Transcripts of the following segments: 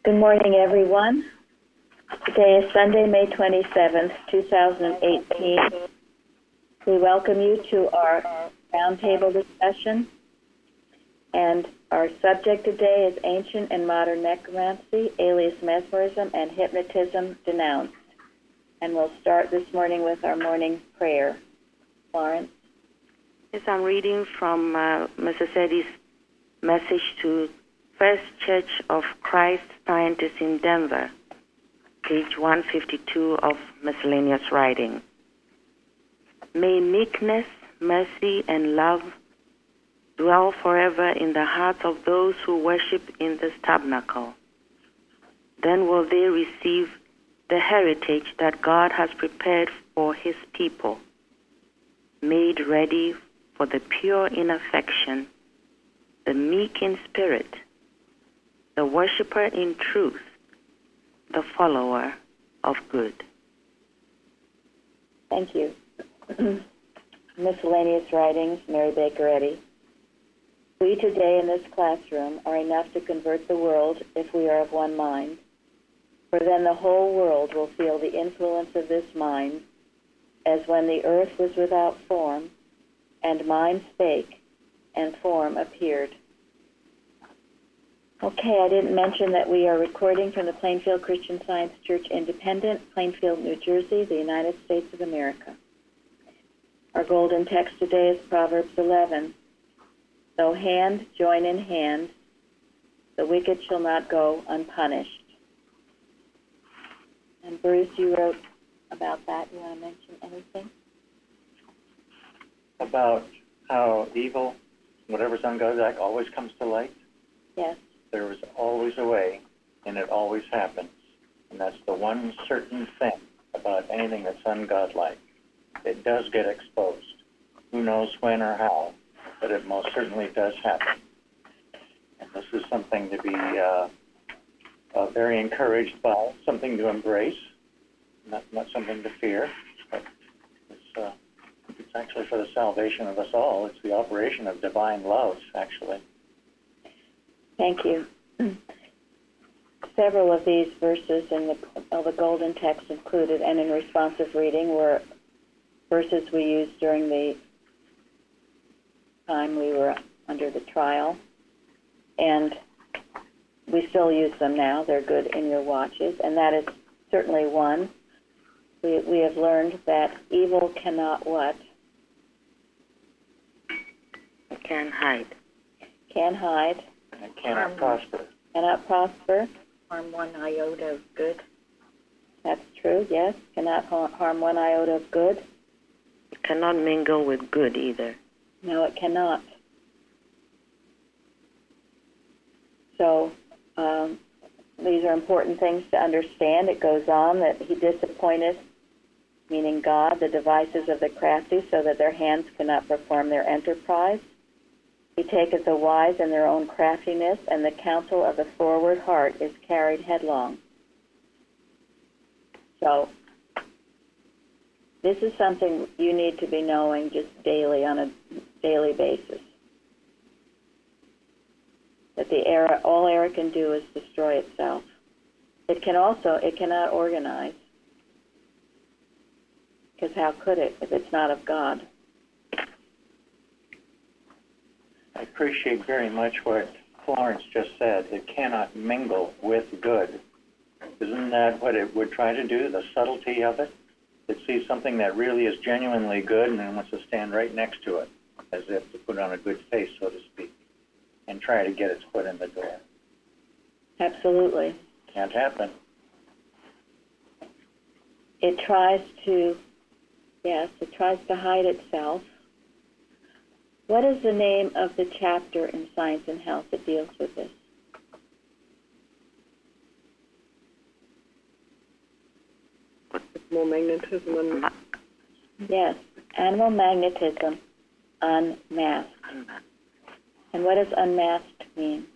Good morning, everyone. Today is Sunday, May 27th, 2018. We welcome you to our roundtable discussion. And our subject today is Ancient and Modern Necromancy, alias Mesmerism, and Hypnotism Denounced. And we'll start this morning with our morning prayer. Florence? Yes, I'm reading from Mrs. Eddy's message to First Church of Christ Scientists in Denver, page 152 of miscellaneous writing. May meekness, mercy, and love dwell forever in the hearts of those who worship in this tabernacle. Then will they receive the heritage that God has prepared for his people, made ready for the pure in affection, the meek in spirit, the worshipper in truth, the follower of good. Thank you. Miscellaneous writings, Mary Baker Eddy. We today in this classroom are enough to convert the world if we are of one mind, for then the whole world will feel the influence of this mind, as when the earth was without form, and mind spake, and form appeared. Okay, I didn't mention that we are recording from the Plainfield Christian Science Church Independent, Plainfield, New Jersey, the United States of America. Our golden text today is Proverbs 11. Though hand join in hand, the wicked shall not go unpunished. And Bruce, you wrote about that. You want to mention anything? About how evil, whatever's ungodly, always comes to light? Yes. There is always a way, and it always happens. And that's the one certain thing about anything that's ungodlike. It does get exposed. Who knows when or how, but it most certainly does happen. And this is something to be very encouraged by, something to embrace, not something to fear. But it's actually for the salvation of us all. It's the operation of divine love, actually. Thank you. Several of these verses in the golden text included and in responsive reading were verses we used during the time we were under the trial, and we still use them now. They're good in your watches, and that is certainly one. We have learned that evil cannot what? It can hide. Can hide. And it cannot prosper. Cannot prosper. Harm one iota of good. That's true, yes. Cannot harm one iota of good. It cannot mingle with good either. No, it cannot. So these are important things to understand. It goes on that he disappointeth, meaning God, the devices of the crafty, so that their hands cannot perform their enterprise. He taketh the wise in their own craftiness, and the counsel of the forward heart is carried headlong. So this is something you need to be knowing just daily, on a daily basis. That all error can do is destroy itself. It cannot organize. Because how could it if it's not of God? I appreciate very much what Florence just said. It cannot mingle with good. Isn't that what it would try to do, the subtlety of it? It sees something that really is genuinely good and then wants to stand right next to it, as if to put on a good face, so to speak, and try to get its foot in the door. Absolutely. Can't happen. It tries to hide itself. What is the name of the chapter in Science and Health that deals with this? More magnetism and Yes, animal magnetism, unmasked. And what does unmasked mean?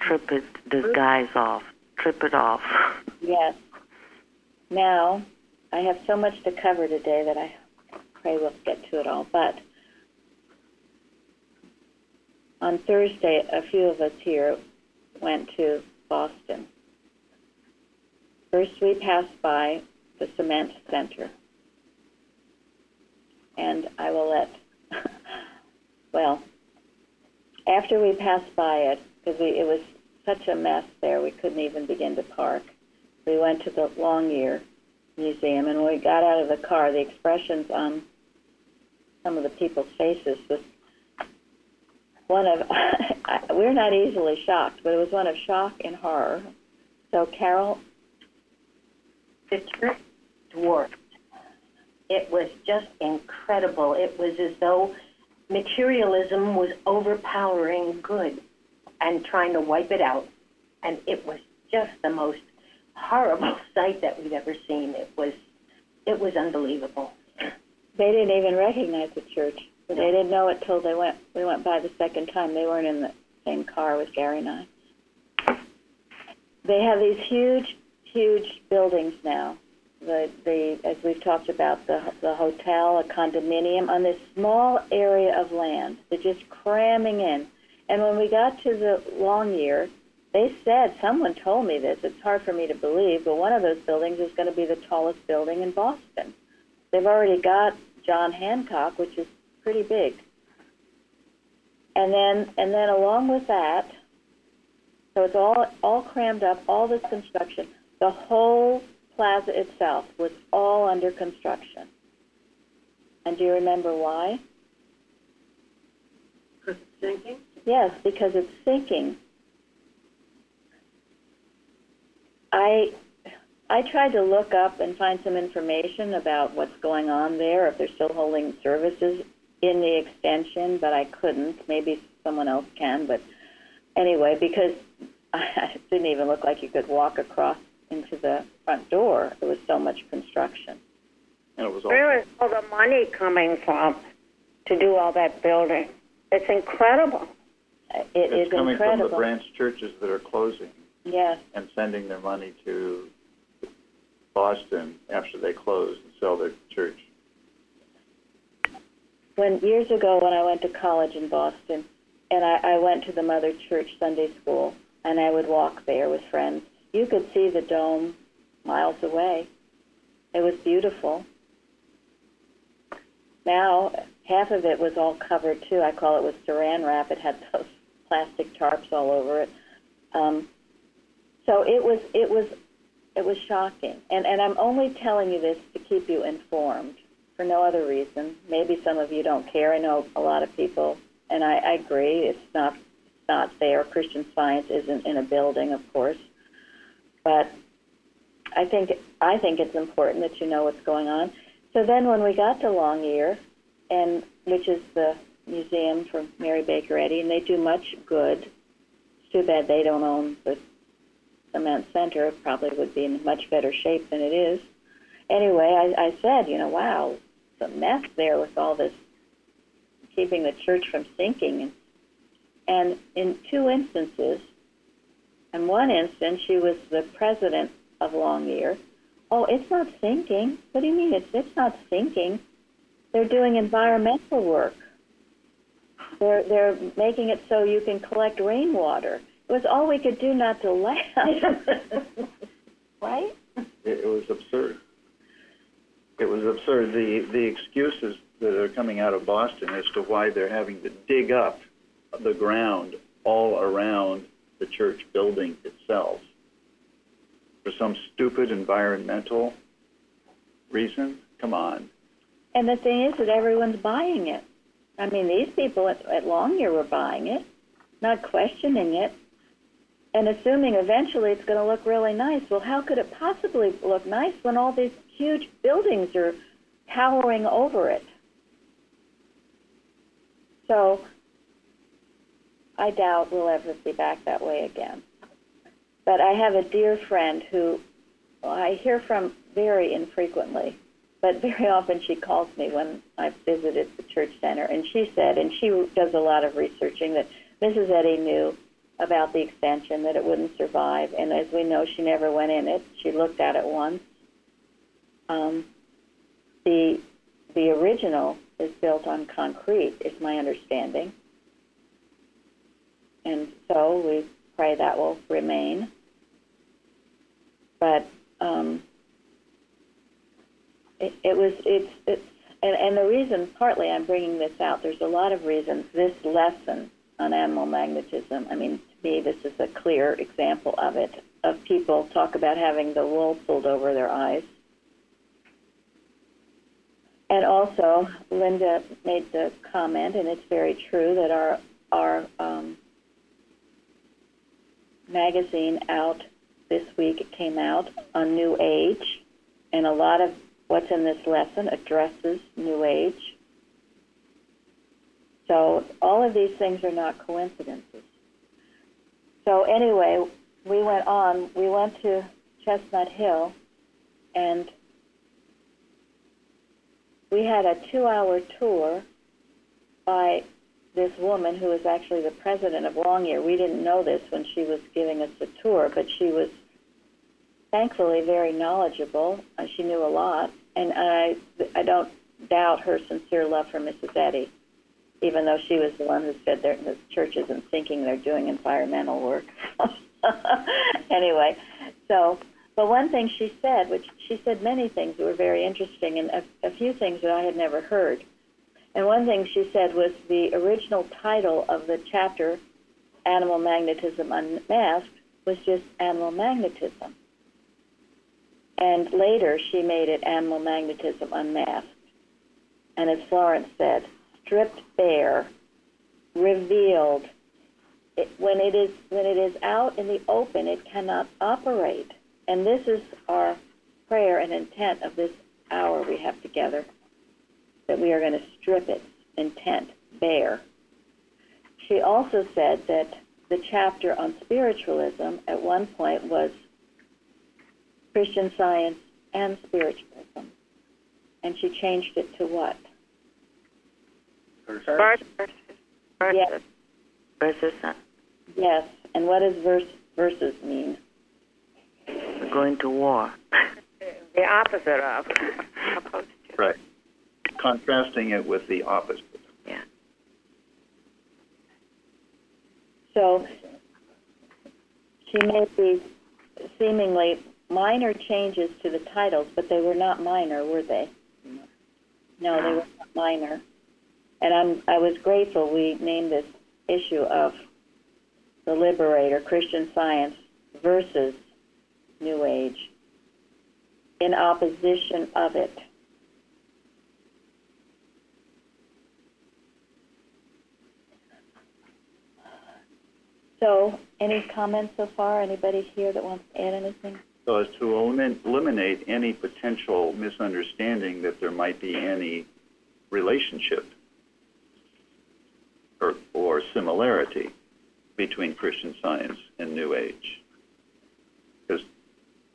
Strip it, disguise off. Strip it off. Yes. Now, I have so much to cover today that I pray we'll get to it all. But on Thursday, a few of us here went to Boston First, we passed by the cement center. And I will let, well, after we passed by it, because it was such a mess there, we couldn't even begin to park. We went to the Longyear Museum, and when we got out of the car, the expressions on some of the people's faces was one of, we're not easily shocked, but it was one of shock and horror. So, Carol? The church dwarfed. It was just incredible. It was as though materialism was overpowering good and trying to wipe it out. And it was just the most horrible sight that we've ever seen. It was unbelievable. They didn't even recognize the church. They didn't know it till we went by the second time. They weren't in the same car with Gary and I. They have these huge, huge buildings now. As we've talked about, the hotel, a condominium on this small area of land. They're just cramming in. And when we got to the Longyear, they said, someone told me this, it's hard for me to believe, but one of those buildings is going to be the tallest building in Boston. They've already got John Hancock, which is pretty big. And then along with that, so it's all crammed up, all this construction. The whole plaza itself was all under construction. And do you remember why? Because it's sinking? Yes, because it's sinking. I tried to look up and find some information about what's going on there, if they're still holding services in the extension, but I couldn't. Maybe someone else can, but anyway, because it didn't even look like you could walk across into the front door. There was so much construction. And it was Where is all the money coming from to do all that building? It's incredible. It's coming incredible. from the branch churches that are closing. Yes. And sending their money to Boston after they close and sell their church. Years ago when I went to college in Boston, and I went to the Mother Church Sunday School, and I would walk there with friends, you could see the dome miles away. It was beautiful. Now, half of it was all covered, too. I call it with saran wrap. It had those plastic tarps all over it. So it was shocking. And I'm only telling you this to keep you informed for no other reason. Maybe some of you don't care. I know a lot of people, and I agree, it's not there. Christian Science isn't in a building, of course. But I think it's important that you know what's going on. So then when we got to Longyear, which is the museum for Mary Baker Eddy, and they do much good. It's too bad they don't own the cement center. It probably would be in much better shape than it is. Anyway, I said, wow, it's a mess there with all this keeping the church from sinking. And in two instances, in one instance, she was the president of Longyear. Oh, it's not sinking. What do you mean it's not sinking? They're doing environmental work. They're making it so you can collect rainwater. It was all we could do not to laugh. Right? It was absurd. It was absurd. The excuses that are coming out of Boston as to why they're having to dig up the ground all around the church building itself for some stupid environmental reason. Come on. And the thing is that everyone's buying it. I mean, these people at Longyear were buying it, not questioning it, and assuming eventually it's going to look really nice. Well, how could it possibly look nice when all these huge buildings are towering over it? So I doubt we'll ever be back that way again. But I have a dear friend who I hear from very infrequently, but very often she calls me when I've visited the church center, and she said, and she does a lot of researching, that Mrs. Eddy knew about the extension, that it wouldn't survive, and as we know, she never went in it. She looked at it once. The original is built on concrete, is my understanding, and so we pray that will remain. But And the reason, partly I'm bringing this out, there's a lot of reasons. This lesson on animal magnetism, I mean, to me, this is a clear example of it, of people talk about having the wool pulled over their eyes. And also, Linda made the comment, and it's very true, that our magazine out this week, it came out on New Age, and a lot of what's in this lesson addresses New Age. So all of these things are not coincidences. So anyway, we went to Chestnut Hill, and we had a 2-hour tour by this woman who was actually the president of Longyear. We didn't know this when she was giving us the tour, but she was thankfully very knowledgeable. She knew a lot, and I don't doubt her sincere love for Mrs. Eddy, even though she was the one who said the church isn't thinking they're doing environmental work. Anyway, but one thing she said, which she said many things that were very interesting, and a few things that I had never heard. And one thing she said was the original title of the chapter, Animal Magnetism Unmasked, was just Animal Magnetism. And later she made it Animal Magnetism Unmasked. And as Florence said, stripped bare, revealed. When it is out in the open, it cannot operate. And this is our prayer and intent of this hour we have together, that we are going to strip its intent bare. She also said that the chapter on spiritualism at one point was Christian Science and spiritualism. And she changed it to what? Versus. Yes. Versus. Yes. And what does versus mean? Going to war. The opposite of. Opposed to. Right. Contrasting it with the opposite. Yeah. So she made these seemingly minor changes to the titles, but they were not minor, were they? No, they were not minor. And I was grateful we named this issue of the Liberator, Christian Science versus New Age, in opposition of it. So, any comments so far? Anybody here that wants to add anything? So as to eliminate any potential misunderstanding that there might be any relationship or similarity between Christian Science and New Age. Because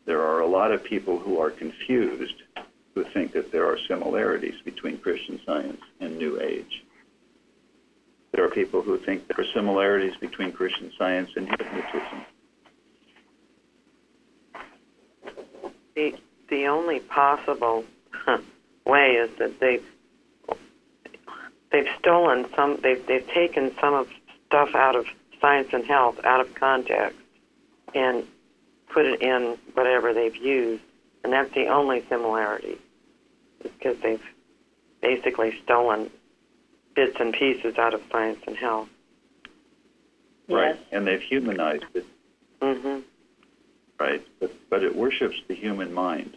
there are a lot of people who are confused, who think that there are similarities between Christian Science and New Age. There are people who think there are similarities between Christian Science and hypnotism. The only possible way is that they've stolen some. They've taken some of stuff out of Science and Health out of context and put it in whatever they've used, and that's the only similarity. It's because they've basically stolen bits and pieces out of Science and Health. Right, Yes. and they've humanized it. Mm-hmm. Right, but it worships the human mind.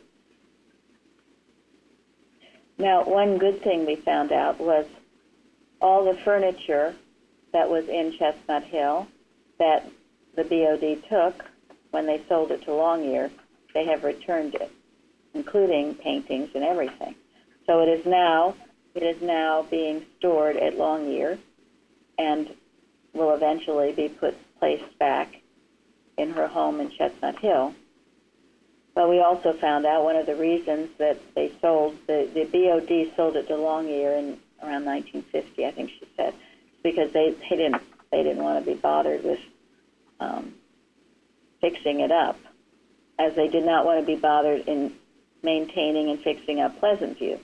Now, one good thing we found out was all the furniture that was in Chestnut Hill that the BOD took when they sold it to Longyear, they have returned it, including paintings and everything. So it is now being stored at Longyear and will eventually be placed back in her home in Chestnut Hill. But we also found out one of the reasons that they sold, the BOD sold it to Longyear in around 1950, I think she said, because they didn't want to be bothered with fixing it up, as they did not want to be bothered in maintaining and fixing up Pleasant View.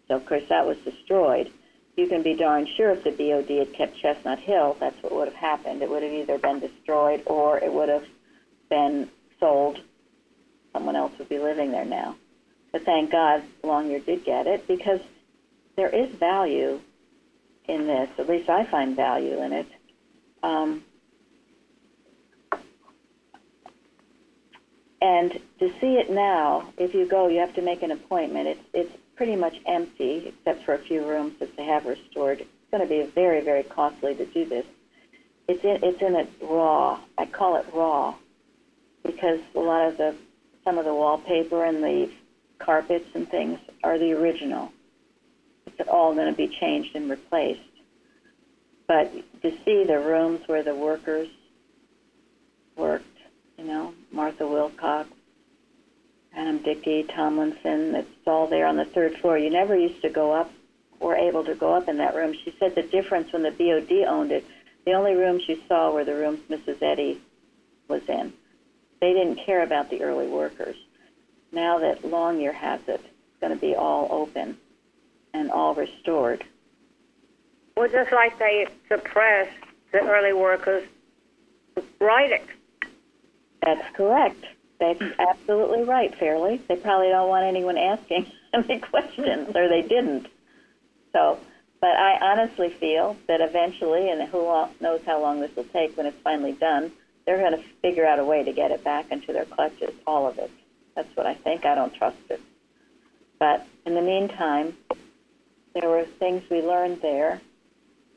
So, of course, that was destroyed. You can be darn sure if the BOD had kept Chestnut Hill, that's what would have happened. It would have either been destroyed or it would have been sold. Someone else would be living there now. But thank God Longyear did get it, because there is value in this. At least I find value in it. And to see it now, if you go, you have to make an appointment. It's pretty much empty, except for a few rooms that they have restored. It's going to be very, very costly to do this. It's in it raw. I call it raw because some of the wallpaper and the carpets and things are the original. It's all going to be changed and replaced. But to see the rooms where the workers worked, Martha Wilcox, Adam Dickey, Tomlinson, it's all there on the third floor. You never used to go up or able to go up in that room. She said the difference when the BOD owned it, the only rooms you saw were the rooms Mrs. Eddy was in. They didn't care about the early workers. Now that Longyear has it, it's going to be all open and all restored. Well, just like they suppressed the early workers' writing. That's correct. That's absolutely right, Fairly. They probably don't want anyone asking any questions, or they didn't. So, but I honestly feel that eventually, and who knows how long this will take when it's finally done, they're going to figure out a way to get it back into their clutches, all of it. That's what I think. I don't trust it. But in the meantime, there were things we learned there.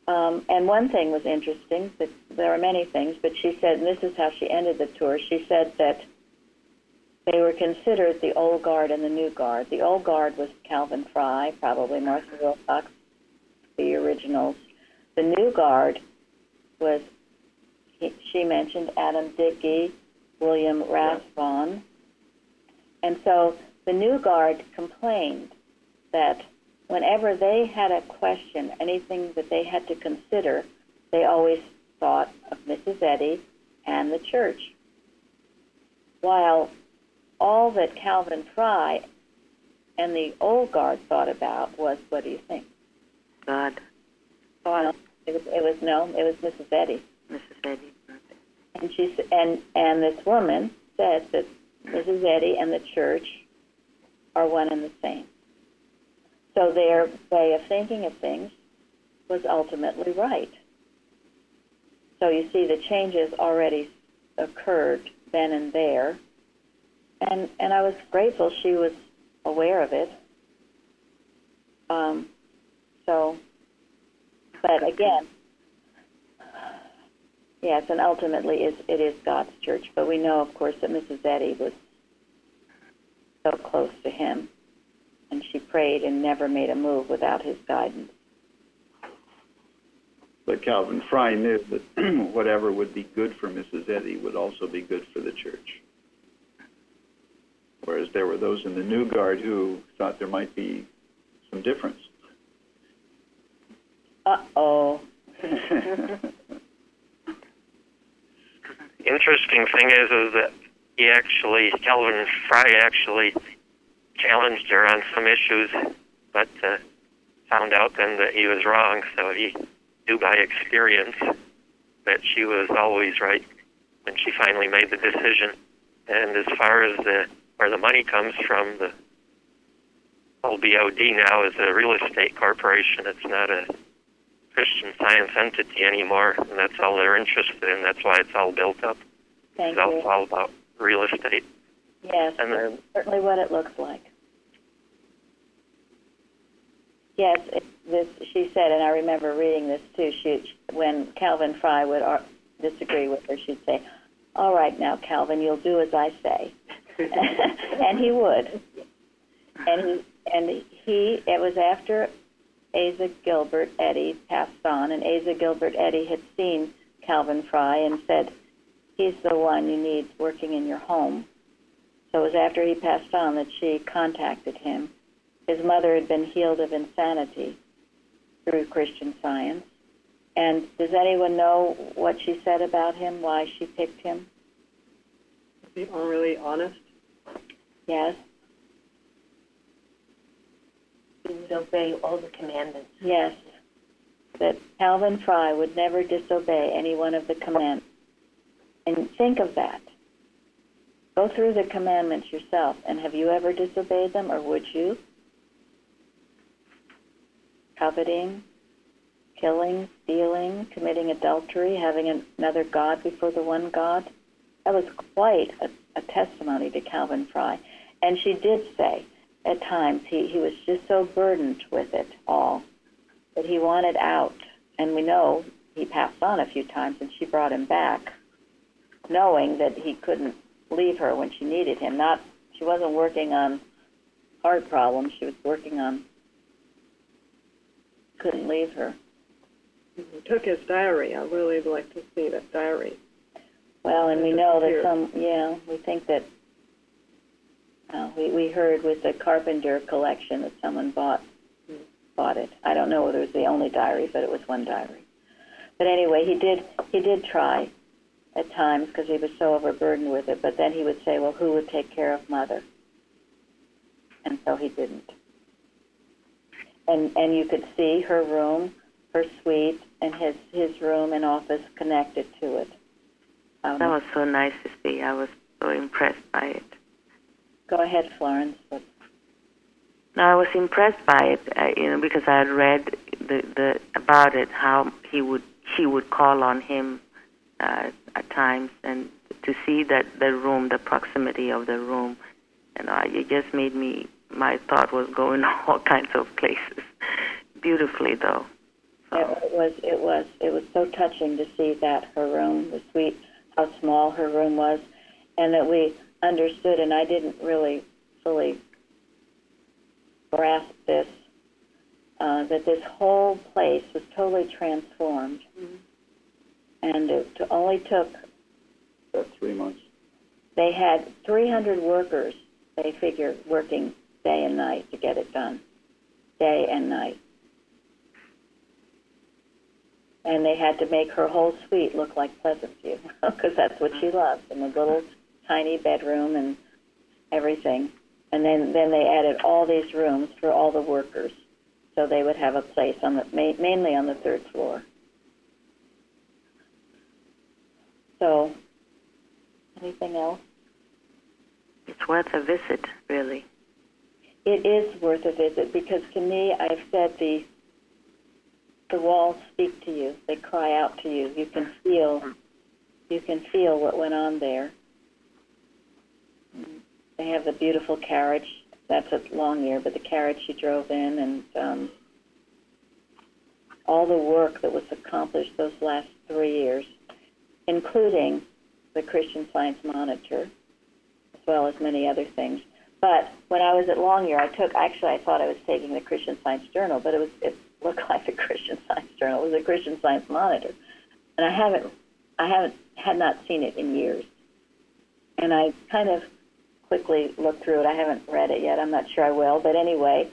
And one thing was interesting, that there are many things, but she said, and this is how she ended the tour, she said that they were considered the old guard and the new guard. The old guard was Calvin Fry, probably Martha Wilcox, the originals. The new guard was, she mentioned Adam Dickey, William Rathbone. And so the new guard complained that whenever they had a question, anything that they had to consider, they always thought of Mrs. Eddy and the church. While all that Calvin Fry and the old guard thought about was, what do you think? God. Oh, it was Mrs. Eddy. Mrs. Eddy. And she and this woman said that Mrs. Eddy and the church are one and the same. So their way of thinking of things was ultimately right. So you see the changes already occurred then and there. And I was grateful she was aware of it. But again, yes, and ultimately it is God's church. But we know, of course, that Mrs. Eddy was so close to him, and she prayed and never made a move without his guidance. But Calvin Fry knew that whatever would be good for Mrs. Eddy would also be good for the church. Whereas there were those in the New Guard who thought there might be some difference. Uh-oh. Interesting thing is that Calvin Fry actually challenged her on some issues, but found out then that he was wrong, so he knew by experience that she was always right when she finally made the decision. And as far as where the money comes from, the whole BOD now is a real estate corporation. It's not a Christian Science entity anymore, and that's all they're interested in. That's why it's all built up. Thank you. It's all about real estate. Yes, that's certainly what it looks like. Yes, she said, and I remember reading this too, when Calvin Fry would disagree with her, she'd say, "All right now, Calvin, you'll do as I say." And he would. It was after Asa Gilbert Eddy passed on, and Asa Gilbert Eddy had seen Calvin Fry and said, "He's the one you need working in your home." So it was after he passed on that she contacted him. His mother had been healed of insanity through Christian Science. And does anyone know what she said about him, why she picked him? Be really honest. Yes. He would obey all the commandments. Yes. That Calvin Fry would never disobey any one of the commandments. And think of that. Go through the commandments yourself, and have you ever disobeyed them, or would you? Coveting, killing, stealing, committing adultery, having another God before the one God. That was quite a testimony to Calvin Fry. And she did say, at times, he was just so burdened with it all that he wanted out. And we know he passed on a few times, and she brought him back, knowing that he couldn't leave her when she needed him. She wasn't working on heart problems. She was working on couldn't leave her. He took his diary. I really would like to see that diary. Well, and we know that we think that we heard with the Carpenter collection that someone bought it. I don't know whether it was the only diary, but it was one diary. But anyway, he did try at times because he was so overburdened with it. But then he would say, well, who would take care of Mother? And so he didn't. And you could see her room, her suite, and his room and office connected to it. That was so nice to see. I was so impressed by it. Go ahead, Florence. No, I was impressed by it, because I had read about it, how she would call on him at times, and to see that the room, the proximity of the room, it just made my thought was going all kinds of places. Beautifully, though. So. It was so touching to see that her room, the suite, how small her room was, and that we understood, and I didn't really fully grasp this, that this whole place was totally transformed. Mm-hmm. And it only took about 3 months. They had 300 workers, they figure, working day and night to get it done, day and night. And they had to make her whole suite look like Pleasant View, because that's what she loved, and the little tiny bedroom and everything. And then they added all these rooms for all the workers, so they would have a place mainly on the third floor. So, anything else? It's worth a visit, really. It is worth a visit, because to me, I've said the walls speak to you. They cry out to you. You can feel what went on there. They have the beautiful carriage. That's at Longyear, but the carriage she drove in, and all the work that was accomplished those last 3 years, including the Christian Science Monitor, as well as many other things. But when I was at Longyear, I thought I was taking the Christian Science Journal, but it looked like the Christian Science Journal. It was a Christian Science Monitor, and I had not seen it in years. And I kind of quickly looked through it. I haven't read it yet. I'm not sure I will. But anyway,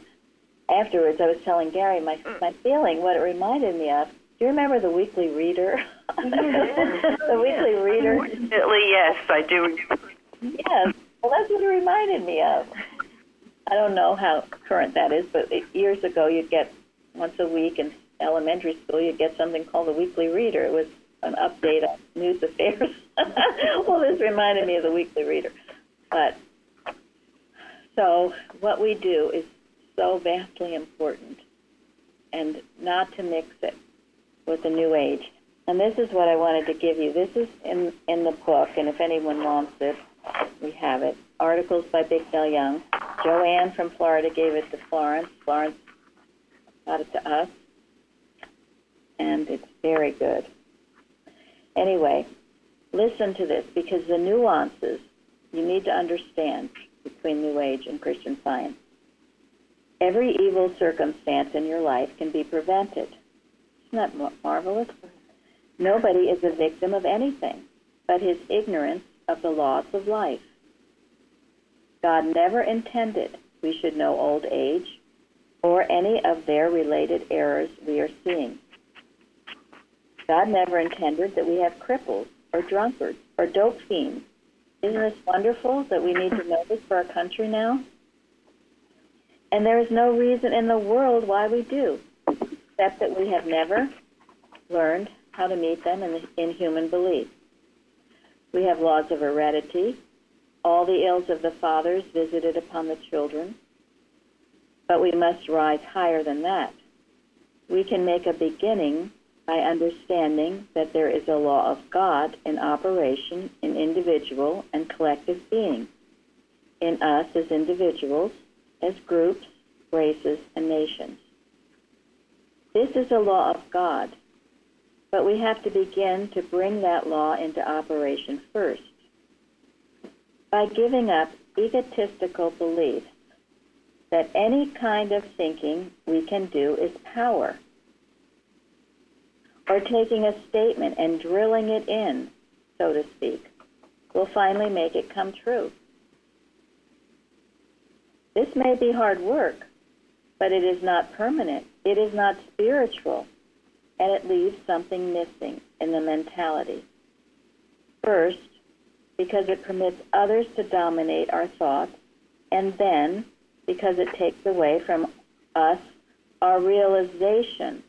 afterwards, I was telling Gary my feeling, what it reminded me of. Do you remember the Weekly Reader? The Weekly Reader. Unfortunately, yes, I do. Yes. Well, that's what it reminded me of. I don't know how current that is, but years ago, you'd get once a week in elementary school, you'd get something called the Weekly Reader. It was an update on news affairs. Well, this reminded me of the Weekly Reader. But so what we do is so vastly important, and not to mix it with the New Age. And this is what I wanted to give you. This is in the book, and if anyone wants it, we have it. Articles by Bicknell Young. Joanne from Florida gave it to Florence. Florence got it to us, and it's very good. Anyway, listen to this, because the nuances you need to understand between New Age and Christian Science. Every evil circumstance in your life can be prevented. Isn't that marvelous? Nobody is a victim of anything but his ignorance of the laws of life. God never intended we should know old age or any of their related errors we are seeing. God never intended that we have cripples or drunkards or dope fiends. Isn't this wonderful that we need to know this for our country now? And there is no reason in the world why we do, except that we have never learned how to meet them in human belief. We have laws of heredity, All the ills of the fathers visited upon the children, but we must rise higher than that. We can make a beginning by understanding that there is a law of God in operation in individual and collective being, in us as individuals, as groups, races, and nations. This is a law of God, but we have to begin to bring that law into operation first. By giving up egotistical beliefs that any kind of thinking we can do is power, or taking a statement and drilling it in, so to speak, will finally make it come true. This may be hard work, but it is not permanent, it is not spiritual, and it leaves something missing in the mentality. First, because it permits others to dominate our thoughts, and then because it takes away from us our realization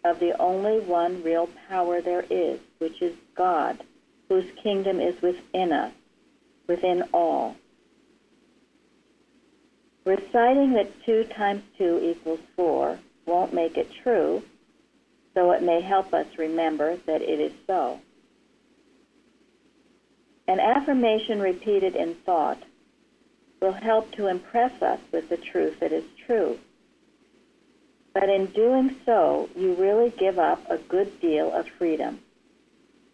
of the only one real power there is, which is God, whose kingdom is within us, within all. Reciting that 2 times 2 equals 4 won't make it true, though it may help us remember that it is so. An affirmation repeated in thought will help to impress us with the truth that is true. But in doing so, you really give up a good deal of freedom.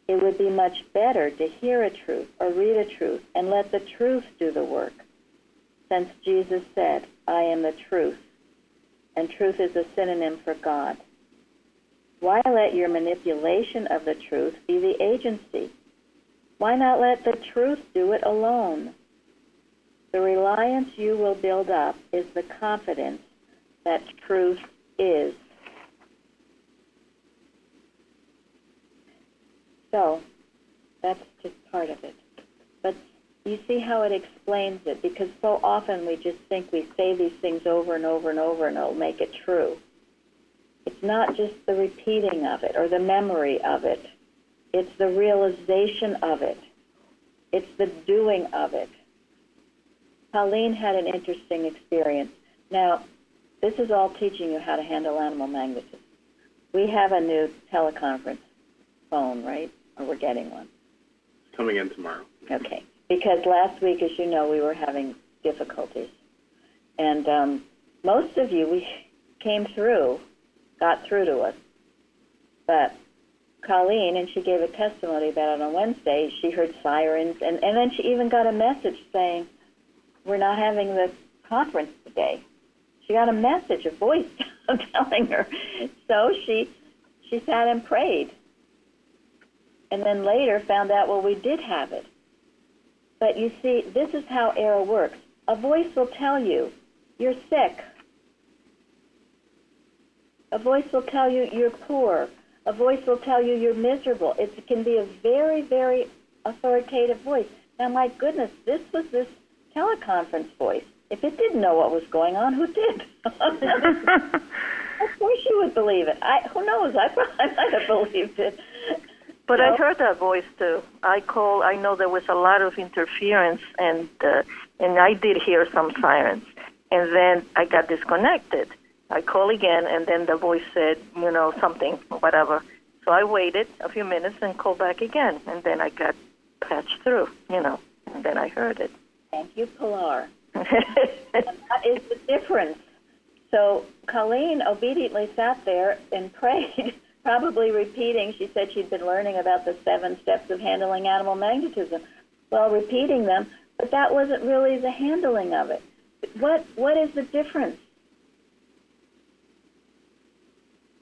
It would be much better to hear a truth or read a truth and let the truth do the work, since Jesus said, I am the truth, and truth is a synonym for God. Why let your manipulation of the truth be the agency? Why not let the truth do it alone? The reliance you will build up is the confidence that truth is. So, that's just part of it. But you see how it explains it, because so often we just think we say these things over and over and over and it'll make it true. It's not just the repeating of it or the memory of it. It's the realization of it. It's the doing of it. Colleen had an interesting experience. Now, this is all teaching you how to handle animal magnetism. We have a new teleconference phone, right? Or we're getting one. Coming in tomorrow. Okay. Because last week, as you know, we were having difficulties. And most of you, we came through, got through to us. But Colleen, and she gave a testimony about it on Wednesday, she heard sirens, and then she even got a message saying, we're not having the conference today. She got a message, a voice telling her. So she sat and prayed. And then later found out, well, we did have it. But you see, this is how error works. A voice will tell you, you're sick. A voice will tell you you're poor. A voice will tell you you're miserable. It can be a very, very authoritative voice. Now, my goodness, this was this teleconference voice. If it didn't know what was going on, who did? Of course you would believe it. Who knows? I might have believed it. But I heard that voice too. I know there was a lot of interference, and I did hear some sirens. And then I got disconnected. I called again, and then the voice said, something, whatever. So I waited a few minutes and called back again, and then I got patched through, and then I heard it. Thank you, Pilar. And that is the difference. So Colleen obediently sat there and prayed, probably repeating. She said she'd been learning about the 7 steps of handling animal magnetism. Well, repeating them, but that wasn't really the handling of it. What is the difference?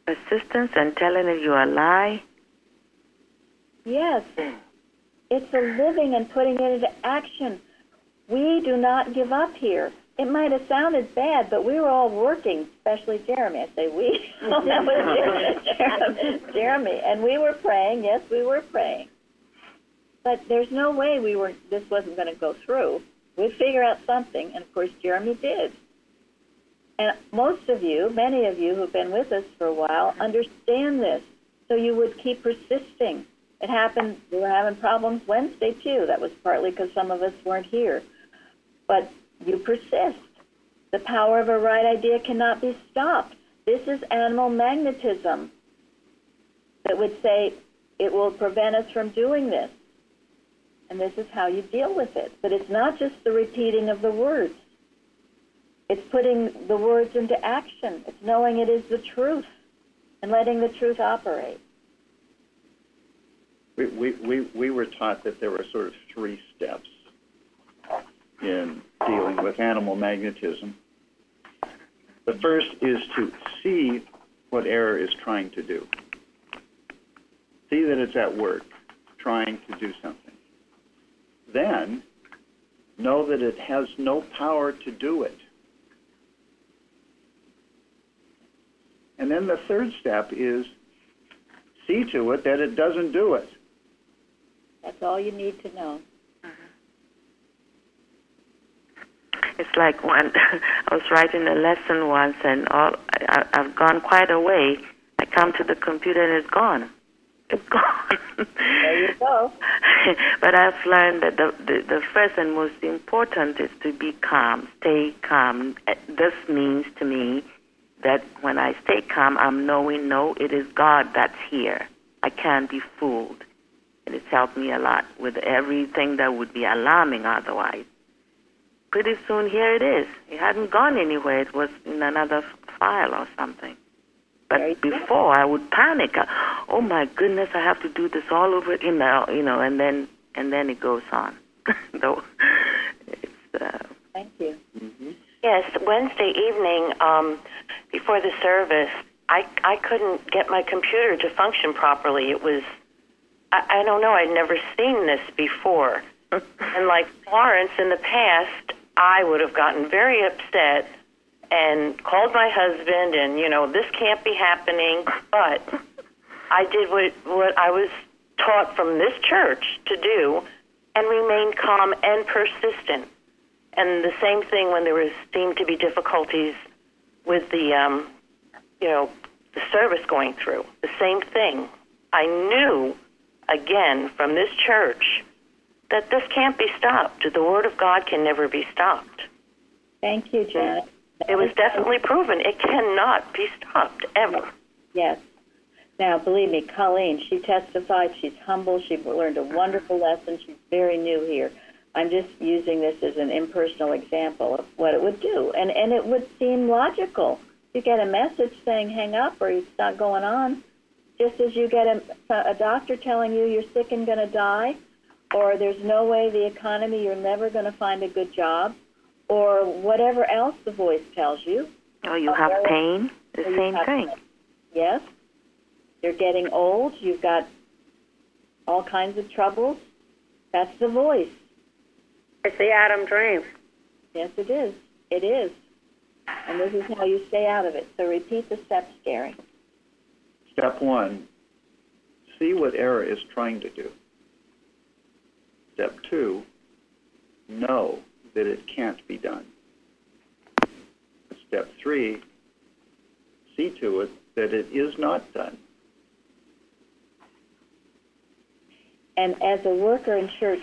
Persistence and telling it you a lie? Yes. It's the living and putting it into action. We do not give up here. It might have sounded bad, but we were all working, especially Jeremy. I say we. Well, that was Jeremy. And we were praying. Yes, we were praying. But there's no way this wasn't going to go through. We'd figure out something, and of course Jeremy did. And most of you, many of you who've been with us for a while, understand this. So you would keep persisting. It happened, we were having problems Wednesday too. That was partly because some of us weren't here. But you persist. The power of a right idea cannot be stopped. This is animal magnetism that would say it will prevent us from doing this. And this is how you deal with it. But it's not just the repeating of the words. It's putting the words into action. It's knowing it is the truth and letting the truth operate. We were taught that there were sort of 3 steps in dealing with animal magnetism. The first is to see what error is trying to do. See that it's at work, trying to do something. Then, know that it has no power to do it. And then the third step is see to it that it doesn't do it. That's all you need to know. It's like when I was writing a lesson once, and I've gone quite a way. I come to the computer and it's gone. It's gone. There you go. But I've learned that the first and most important is to be calm, stay calm. This means to me that when I stay calm, I'm knowing, no, it is God that's here. I can't be fooled. And it's helped me a lot with everything that would be alarming otherwise. Pretty soon, here it is. It hadn't gone anywhere. It was in another file or something. But before, I would panic. Oh my goodness, I have to do this all over again, and then it goes on. So it's. Thank you. Mm-hmm. Yes, Wednesday evening before the service, I couldn't get my computer to function properly. It was, I don't know, I'd never seen this before. And like Florence in the past, I would have gotten very upset and called my husband and, this can't be happening. But I did what I was taught from this church to do and remained calm and persistent. And the same thing when there seemed to be difficulties with the, the service going through. The same thing. I knew, again, from this church that this can't be stopped. The Word of God can never be stopped. Thank you, Janet. It was definitely proven. It cannot be stopped, ever. Yes. Now, believe me, Colleen, she testified. She's humble. She learned a wonderful lesson. She's very new here. I'm just using this as an impersonal example of what it would do. And it would seem logical. You get a message saying hang up or it's not going on, just as you get a doctor telling you you're sick and going to die, or there's no way the economy, you're never going to find a good job, or whatever else the voice tells you. Oh, you have pain? The same thing. Pain. Yes. You're getting old. You've got all kinds of troubles. That's the voice. It's the Adam dream. Yes, it is. It is. And this is how you stay out of it. So repeat the steps, Gary. Step 1, see what error is trying to do. Step 2, know that it can't be done. Step 3, see to it that it is not done. And as a worker in church,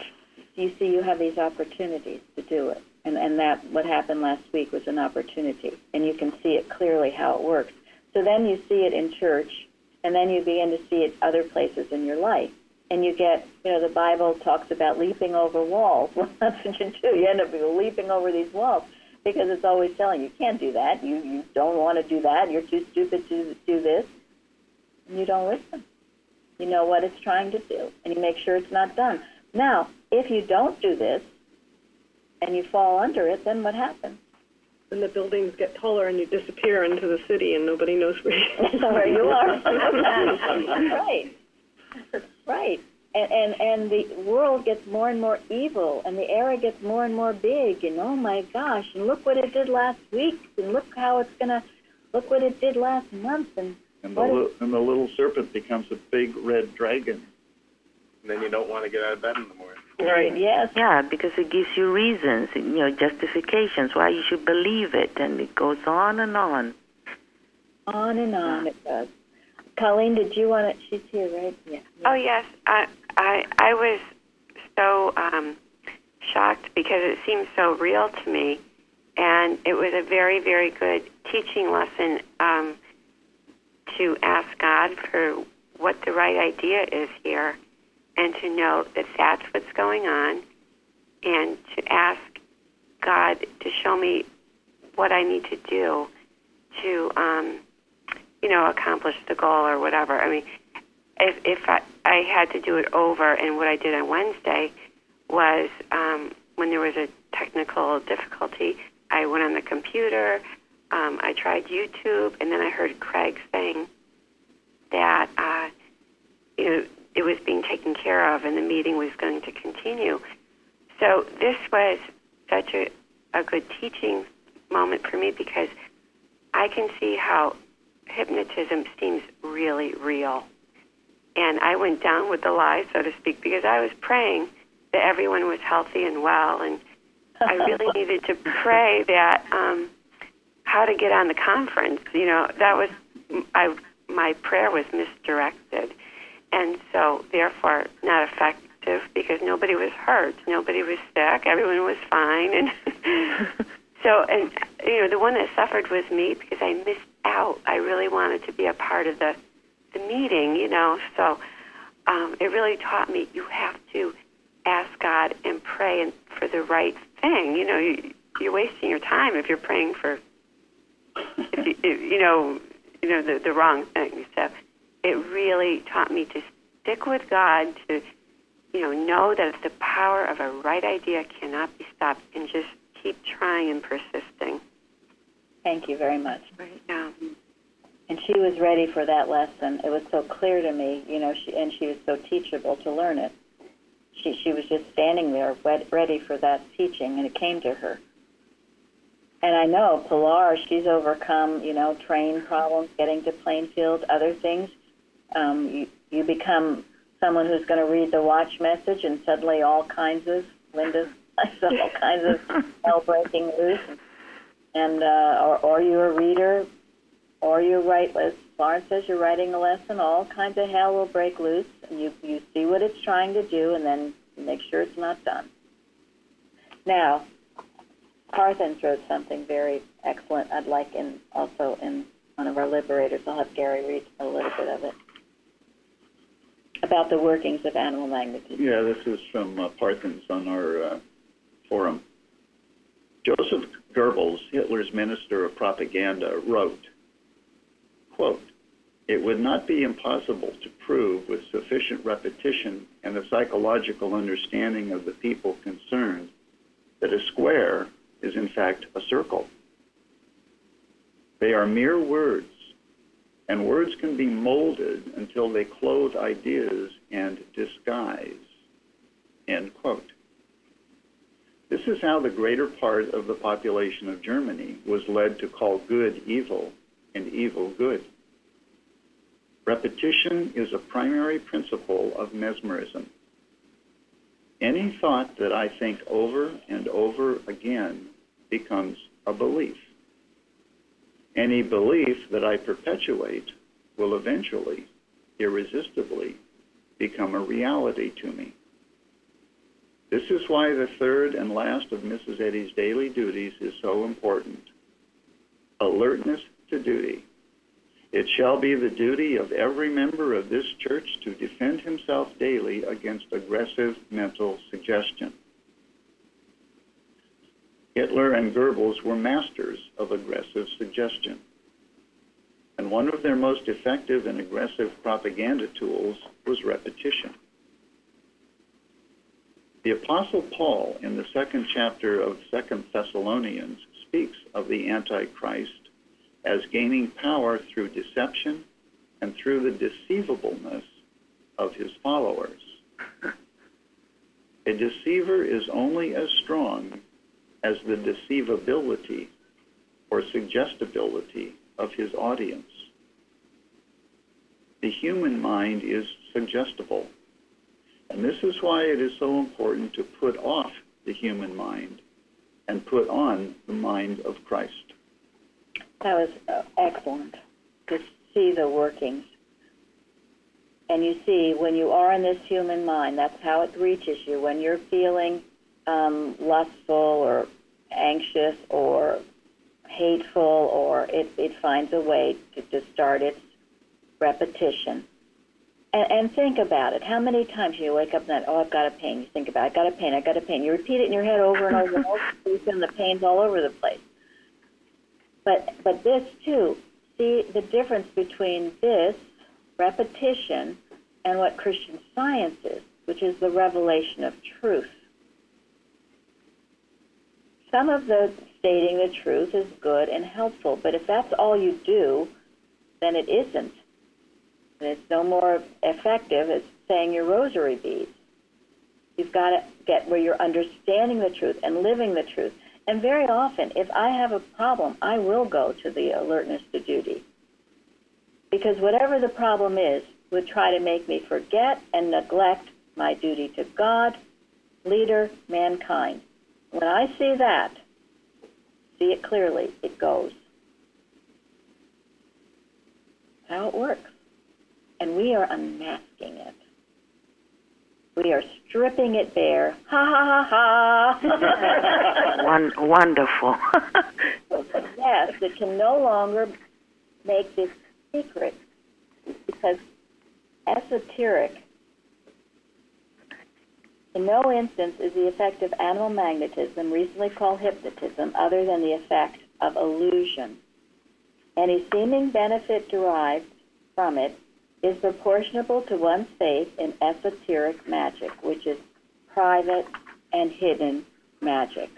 you see you have these opportunities to do it. And that what happened last week was an opportunity. And you can see it clearly how it works. So then you see it in church, and then you begin to see it other places in your life. And you get, the Bible talks about leaping over walls. Well, that's what you do. You end up leaping over these walls because it's always telling you can't do that. You don't want to do that. You're too stupid to do this. And you don't listen. You know what it's trying to do, and you make sure it's not done. Now, if you don't do this and you fall under it, then what happens? And the buildings get taller and you disappear into the city and nobody knows where you are. Right. Right. And the world gets more and more evil, and the era gets more and more big, and oh my gosh, and look what it did last week, and look what it did last month, and the little serpent becomes a big red dragon. And then you don't want to get out of bed in the morning. Right, yes. Yeah, because it gives you reasons, justifications why you should believe it, and it goes on and on. On and on it does. Colleen, did you want to? She's here, right? Yeah. Oh yes, I was so shocked because it seemed so real to me, and it was a very, very good teaching lesson to ask God for what the right idea is here, and to know that that's what's going on, and to ask God to show me what I need to do to, accomplish the goal or whatever. I mean, if I had to do it over, and what I did on Wednesday was when there was a technical difficulty, I went on the computer, I tried YouTube, and then I heard Craig saying that, it was being taken care of and the meeting was going to continue. So this was such a good teaching moment for me because I can see how hypnotism seems really real. And I went down with the lie, so to speak, because I was praying that everyone was healthy and well, and I really needed to pray that how to get on the conference. That was my prayer was misdirected, and so therefore not effective because nobody was hurt, nobody was sick, everyone was fine, and so the one that suffered was me because I missed out. I really wanted to be a part of the meeting, so it really taught me you have to ask God and pray for the right thing. You're wasting your time if you're praying for the wrong thing. So it really taught me to stick with God, to know that the power of a right idea cannot be stopped, and just keep trying and persisting. Thank you very much. Right. Yeah. And she was ready for that lesson. It was so clear to me, she was so teachable to learn it. She was just standing there ready for that teaching, and it came to her. And I know Pilar, she's overcome, train problems, getting to Plainfield, other things. You become someone who's going to read the watch message, and suddenly all kinds of, Linda, all kinds of hell breaking loose. And or you're a reader, or you write, as Florence says, you're writing a lesson, all kinds of hell will break loose, and you see what it's trying to do, and then make sure it's not done. Now, Parthens wrote something very excellent. I'd like also in one of our liberators, I'll have Gary read a little bit of it, about the workings of animal magnetism. Yeah, this is from Parthens on our forum. Joseph Goebbels, Hitler's minister of propaganda, wrote, quote, "It would not be impossible to prove with sufficient repetition and a psychological understanding of the people concerned that a square is in fact a circle. They are mere words, and words can be molded until they clothe ideas and disguise." End quote. This is how the greater part of the population of Germany was led to call good evil and evil good. Repetition is a primary principle of mesmerism. Any thought that I think over and over again becomes a belief. Any belief that I perpetuate will eventually, irresistibly, become a reality to me. This is why the third and last of Mrs. Eddy's daily duties is so important. Alertness to duty. It shall be the duty of every member of this church to defend himself daily against aggressive mental suggestion. Hitler and Goebbels were masters of aggressive suggestion. And one of their most effective and aggressive propaganda tools was repetition. The Apostle Paul, in the second chapter of 2 Thessalonians, speaks of the Antichrist as gaining power through deception and through the deceivableness of his followers. A deceiver is only as strong as the deceivability or suggestibility of his audience. The human mind is suggestible, and this is why it is so important to put off the human mind and put on the mind of Christ. That was excellent to see the workings. And you see, when you are in this human mind, that's how it reaches you. When you're feeling lustful or anxious or hateful, or it finds a way to start its repetition. And think about it. How many times you wake up and oh, I've got a pain. You think about it, I've got a pain, I've got a pain. You repeat it in your head over and over and over. You feel the pain's all over the place. But this too, see the difference between this repetition and what Christian Science is, which is the revelation of truth. Some of the stating the truth is good and helpful, but if that's all you do, then it isn't. And it's no more effective as saying your rosary beads. You've got to get where you're understanding the truth and living the truth. And very often, if I have a problem, I will go to the alertness to duty. Because whatever the problem is would try to make me forget and neglect my duty to God, leader, mankind. When I see that, see it clearly, it goes. How it works. And we are unmasking it. We are stripping it bare. Ha ha ha ha. Wonderful. Yes, it can no longer make this secret, because esoteric in no instance is the effect of animal magnetism, recently called hypnotism, other than the effect of illusion. Any seeming benefit derived from it is proportionable to one's faith in esoteric magic, which is private and hidden magic.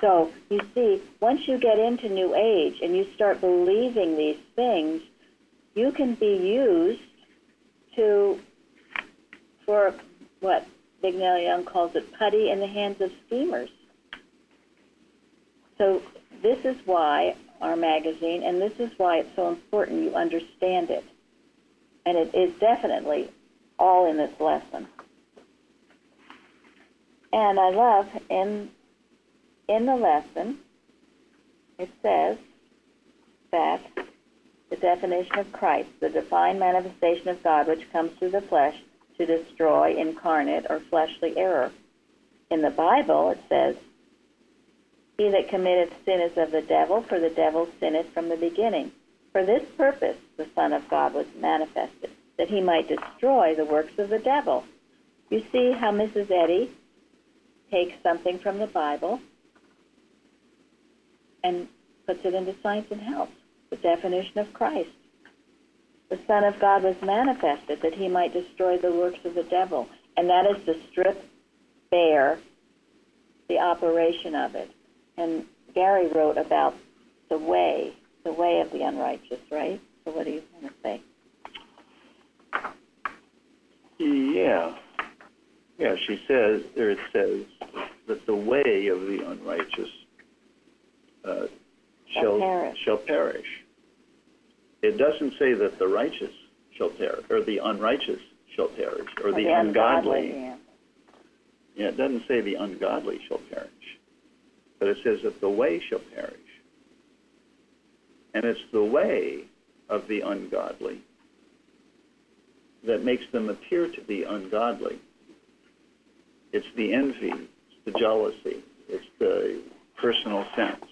So, you see, once you get into New Age and you start believing these things, you can be used for what Vignell Young calls it, putty in the hands of schemers. So this is why our magazine, and this is why it's so important you understand it. And it is definitely all in this lesson. And I love in the lesson, it says that the definition of Christ, the divine manifestation of God which comes through the flesh to destroy incarnate or fleshly error. In the Bible, it says, he that committeth sin is of the devil, for the devil sinneth from the beginning. For this purpose the Son of God was manifested, that he might destroy the works of the devil. You see how Mrs. Eddy takes something from the Bible and puts it into Science and Health, the definition of Christ. The Son of God was manifested that he might destroy the works of the devil. And that is to strip bare the operation of it. And Gary wrote about the way of the unrighteous, right? So what do you want to say? Yeah. Yeah, she says, or it says, that the way of the unrighteous shall perish. It doesn't say that the righteous shall perish, or the unrighteous shall perish, or the ungodly. Yeah, it doesn't say the ungodly shall perish, but it says that the way shall perish. And it's the way of the ungodly that makes them appear to be ungodly. It's the envy, it's the jealousy, it's the personal sense,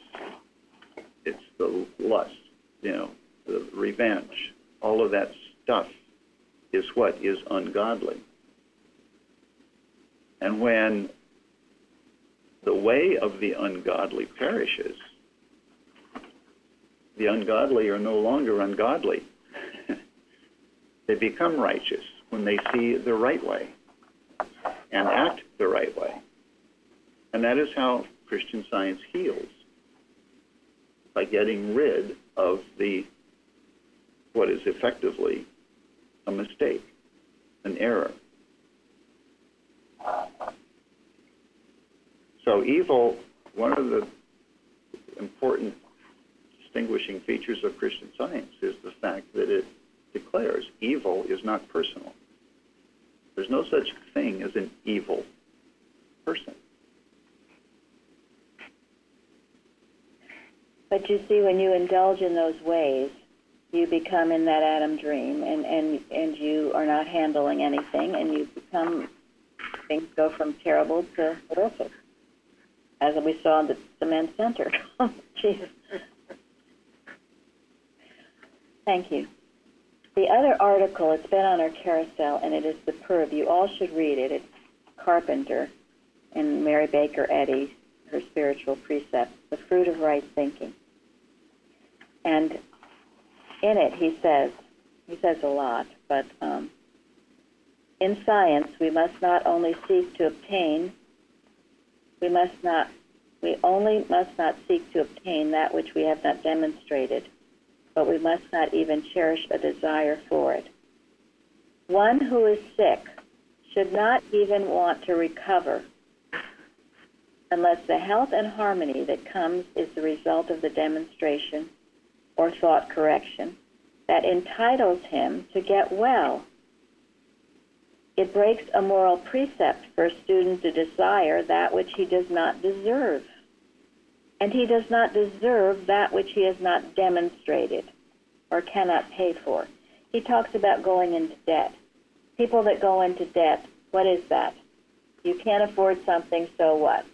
it's the lust, the revenge. All of that stuff is what is ungodly. And when the way of the ungodly perishes, the ungodly are no longer ungodly. They become righteous when they see the right way and act the right way. And that is how Christian Science heals, by getting rid of what is effectively a mistake, an error. So evil, one of the important distinguishing features of Christian Science is the fact that it declares evil is not personal. There's no such thing as an evil person. But you see, when you indulge in those ways, you become in that Adam dream, and you are not handling anything, and you become, things go from terrible to horrific, as we saw in the Cement Center. Jesus. Thank you. The other article, it's been on our carousel, and it is superb. You all should read it. It's Carpenter and Mary Baker Eddy, her spiritual precepts, The Fruit of Right Thinking. And in it, he says a lot, but in science, we must not only seek to obtain, we only must not seek to obtain that which we have not demonstrated, but we must not even cherish a desire for it. One who is sick should not even want to recover unless the health and harmony that comes is the result of the demonstration or thought correction that entitles him to get well. It breaks a moral precept for a student to desire that which he does not deserve. And he does not deserve that which he has not demonstrated or cannot pay for. He talks about going into debt. People that go into debt, what is that? You can't afford something, so what?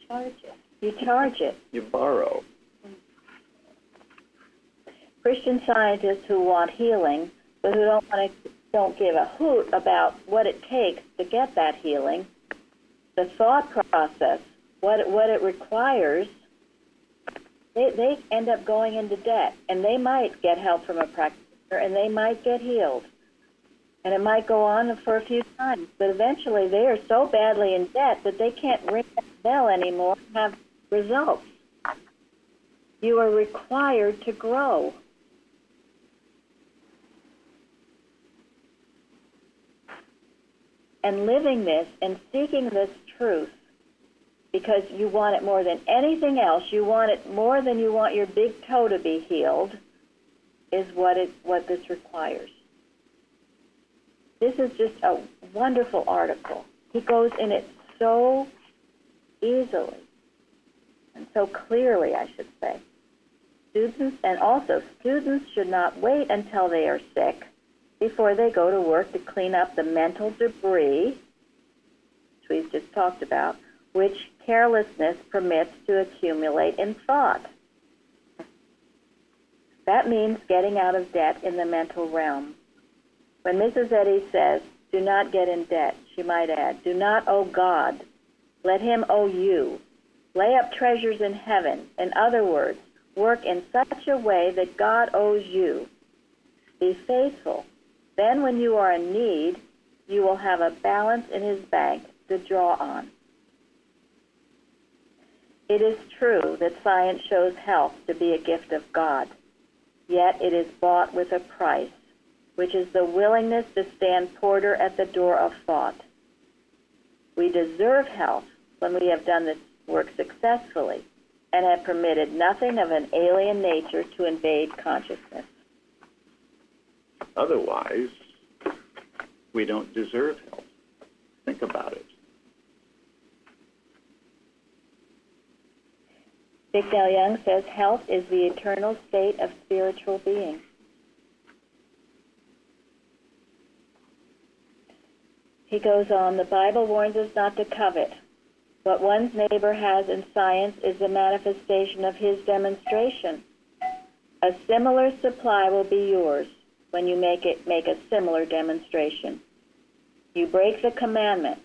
Charge it. You charge it. You borrow. Christian scientists who want healing, but who don't give a hoot about what it takes to get that healing, the thought process, what it requires, they end up going into debt, and they might get help from a practitioner, and they might get healed, and it might go on for a few times, but eventually they are so badly in debt that they can't ring that bell anymore and have results. You are required to grow. And living this and seeking this truth, because you want it more than anything else, you want it more than you want your big toe to be healed, is what this requires. This is just a wonderful article. He goes in it so easily and so clearly, I should say. Students should not wait until they are sick before they go to work to clean up the mental debris, which we've just talked about, which carelessness permits to accumulate in thought. That means getting out of debt in the mental realm. When Mrs. Eddy says, do not get in debt, she might add, do not owe God, let him owe you. Lay up treasures in heaven. In other words, work in such a way that God owes you. Be faithful. Then when you are in need, you will have a balance in his bank to draw on. It is true that science shows health to be a gift of God, yet it is bought with a price, which is the willingness to stand porter at the door of thought. We deserve health when we have done this work successfully and have permitted nothing of an alien nature to invade consciousness. Otherwise, we don't deserve health. Think about it. Victor Young says health is the eternal state of spiritual being. He goes on, the Bible warns us not to covet. What one's neighbor has in science is the manifestation of his demonstration. A similar supply will be yours when you make a similar demonstration. You break the commandment,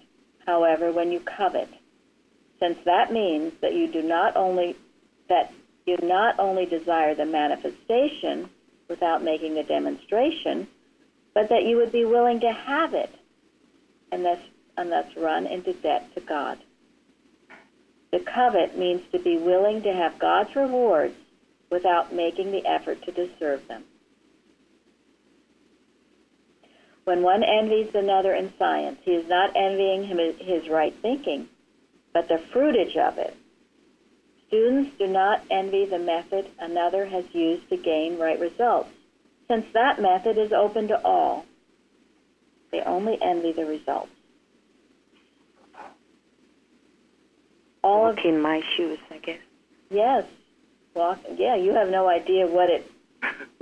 however, when you covet, since that means that you not only desire the manifestation without making the demonstration, but that you would be willing to have it, and thus run into debt to God. To covet means to be willing to have God's rewards without making the effort to deserve them. When one envies another in science, he is not envying him his right thinking, but the fruitage of it. Students do not envy the method another has used to gain right results, since that method is open to all. They only envy the results. Walk in my shoes, I guess. Yes. You have no idea what it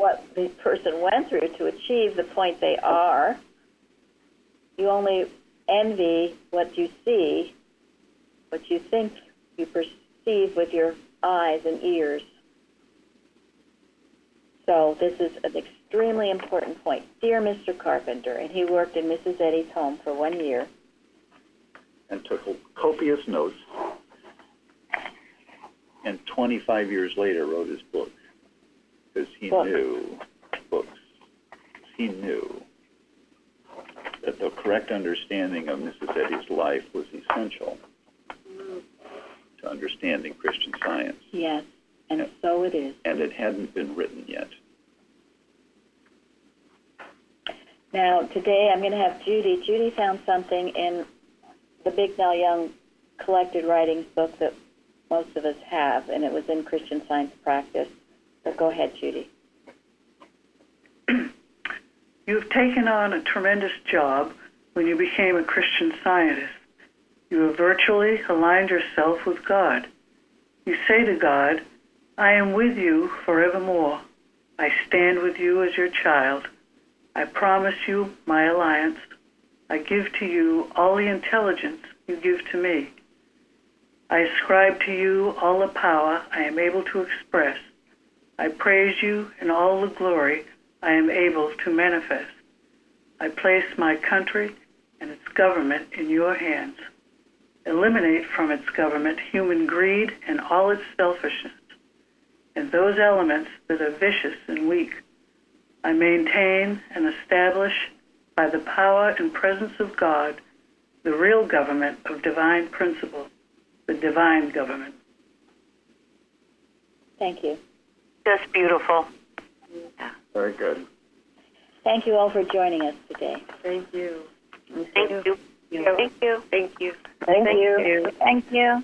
what the person went through to achieve the point they are. You only envy what you see, what you think you perceive with your eyes and ears. So this is an extremely important point. Dear Mr. Carpenter, and he worked in Mrs. Eddy's home for 1 year. And took copious notes, and 25 years later wrote his book, because he knew that the correct understanding of Mrs. Eddy's life was essential to understanding Christian Science. Yes, and so it is. And it hadn't been written yet. Now, today I'm going to have Judy. Judy found something in the Big Nell Young collected writings book that most of us have, and it was in Christian Science Practice. So go ahead, Judy. You've taken on a tremendous job when you became a Christian Scientist. You have virtually aligned yourself with God. You say to God, I am with you forevermore. I stand with you as your child. I promise you my alliance. I give to you all the intelligence you give to me. I ascribe to you all the power I am able to express. I praise you in all the glory I am able to manifest. I place my country and its government in your hands. Eliminate from its government human greed and all its selfishness, and those elements that are vicious and weak. I maintain and establish, by the power and presence of God, the real government of divine principle, the divine government. Thank you. That's beautiful. Very good. Thank you all for joining us today. Thank you. Thank you. Thank you. Thank you. Thank you.